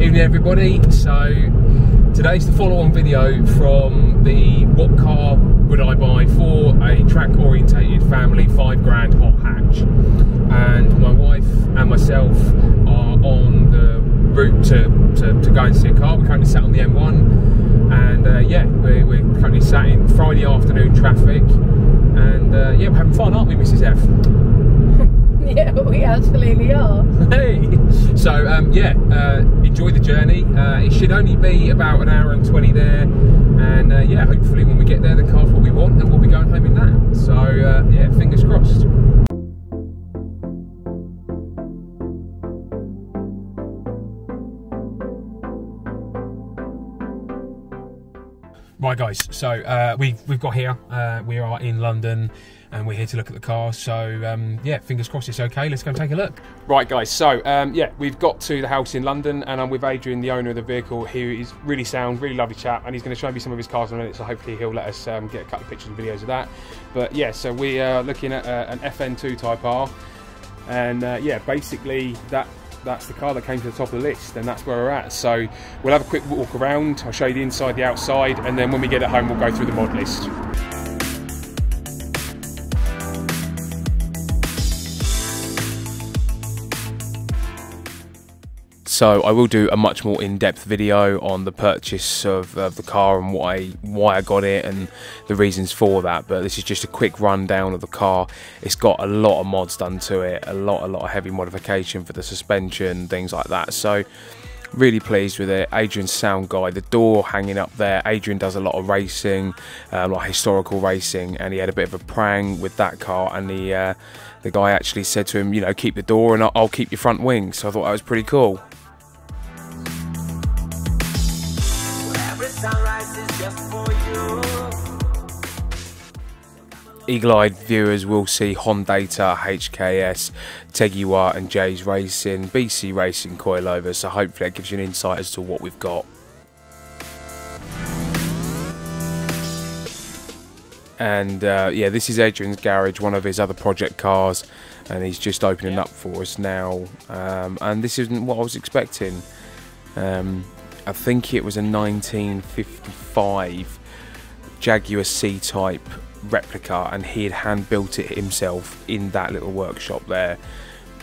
Evening everybody. So today's the follow-on video from the what car would I buy for a track orientated family 5 grand hot hatch, and my wife and myself are on the route to go and see a car. We're currently sat on the M1 and yeah, we're currently sat in Friday afternoon traffic and yeah, we're having fun, aren't we, Mrs F? Yeah, we absolutely are. Hey! So, yeah, enjoy the journey. It should only be about an hour and 20 there. And, yeah, hopefully when we get there, the car's what we want and we'll be going home in that. So, yeah, fingers crossed. Right guys, so we've got here, we are in London and we're here to look at the car, so yeah, fingers crossed it's okay, let's go and take a look. Right guys, so yeah, we've got to the house in London and I'm with Adrian, the owner of the vehicle, who is really sound, really lovely chap, and he's going to show me some of his cars in a minute, so hopefully he'll let us get a couple of pictures and videos of that. But yeah, so we are looking at an FN2 Type R, and yeah, basically that's the car that came to the top of the list, and that's where we're at. So we'll have a quick walk around, I'll show you the inside, the outside, and then when we get it home we'll go through the mod list. So I will do a much more in-depth video on the purchase of the car and why I got it and the reasons for that, but this is just a quick rundown of the car. It's got a lot of mods done to it, a lot of heavy modification for the suspension, things like that. So really pleased with it. Adrian's sound guy, the door hanging up there. Adrian does a lot of racing, like historical racing, and he had a bit of a prang with that car, and the guy actually said to him, you know, keep the door and I'll keep your front wing. So I thought that was pretty cool. Eagle-eyed viewers will see Honda, HKS, Tegiwa and Jay's Racing, BC Racing coilover, so hopefully that gives you an insight as to what we've got. And yeah, this is Adrian's garage, one of his other project cars, and he's just opening up for us now. And this isn't what I was expecting. I think it was a 1955 Jaguar C-Type replica, and he had hand built it himself in that little workshop there.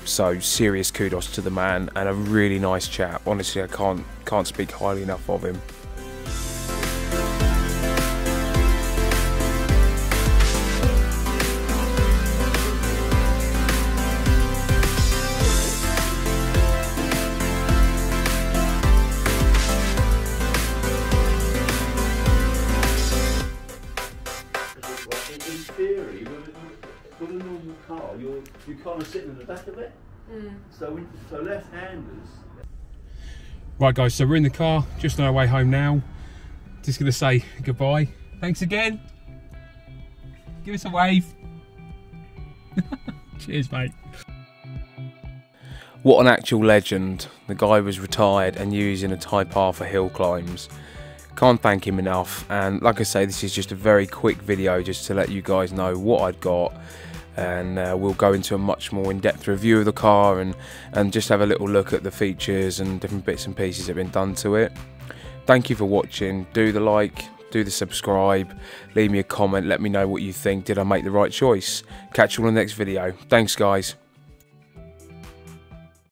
So serious kudos to the man, and a really nice chap. Honestly, I can't speak highly enough of him. With a normal car, you're kind of sitting in the back of it. So left-handers. Right guys, so we're in the car, just on our way home now. Just going to say goodbye. Thanks again. Give us a wave. Cheers, mate. What an actual legend. The guy was retired and using a Type R for hill climbs. Can't thank him enough, and like I say, this is just a very quick video just to let you guys know what I'd got, and we'll go into a much more in-depth review of the car and just have a little look at the features and different bits and pieces that have been done to it. Thank you for watching. Do the like, do the subscribe, leave me a comment, let me know what you think. Did I make the right choice? Catch you on the next video. Thanks guys.